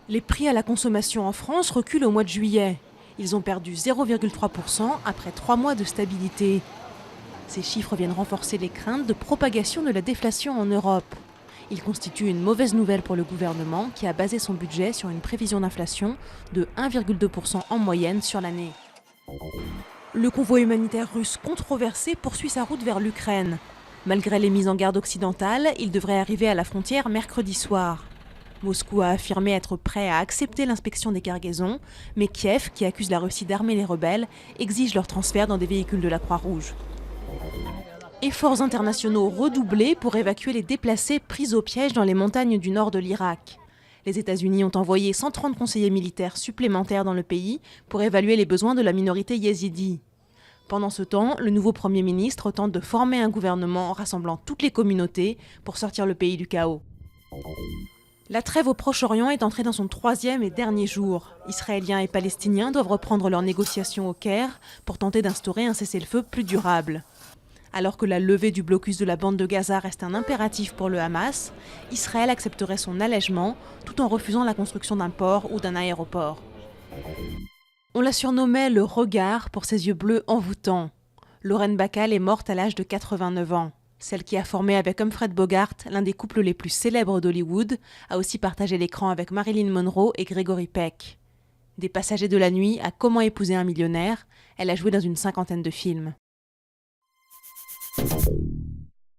Les prix à la consommation en France reculent au mois de juillet. Ils ont perdu 0,3% après 3 mois de stabilité. Ces chiffres viennent renforcer les craintes de propagation de la déflation en Europe. Ils constituent une mauvaise nouvelle pour le gouvernement qui a basé son budget sur une prévision d'inflation de 1,2% en moyenne sur l'année. Le convoi humanitaire russe controversé poursuit sa route vers l'Ukraine. Malgré les mises en garde occidentales, il devrait arriver à la frontière mercredi soir. Moscou a affirmé être prêt à accepter l'inspection des cargaisons, mais Kiev, qui accuse la Russie d'armer les rebelles, exige leur transfert dans des véhicules de la Croix-Rouge. Efforts internationaux redoublés pour évacuer les déplacés pris au piège dans les montagnes du nord de l'Irak. Les États-Unis ont envoyé 130 conseillers militaires supplémentaires dans le pays pour évaluer les besoins de la minorité yézidi. Pendant ce temps, le nouveau Premier ministre tente de former un gouvernement rassemblant toutes les communautés pour sortir le pays du chaos. La trêve au Proche-Orient est entrée dans son 3e et dernier jour. Israéliens et Palestiniens doivent reprendre leurs négociations au Caire pour tenter d'instaurer un cessez-le-feu plus durable. Alors que la levée du blocus de la bande de Gaza reste un impératif pour le Hamas, Israël accepterait son allègement tout en refusant la construction d'un port ou d'un aéroport. On la surnommait le regard pour ses yeux bleus envoûtants. Lauren Bacall est morte à l'âge de 89 ans. Celle qui a formé avec Humphrey Bogart l'un des couples les plus célèbres d'Hollywood a aussi partagé l'écran avec Marilyn Monroe et Gregory Peck. Des Passagers de la nuit à Comment épouser un millionnaire, elle a joué dans une 50aine de films.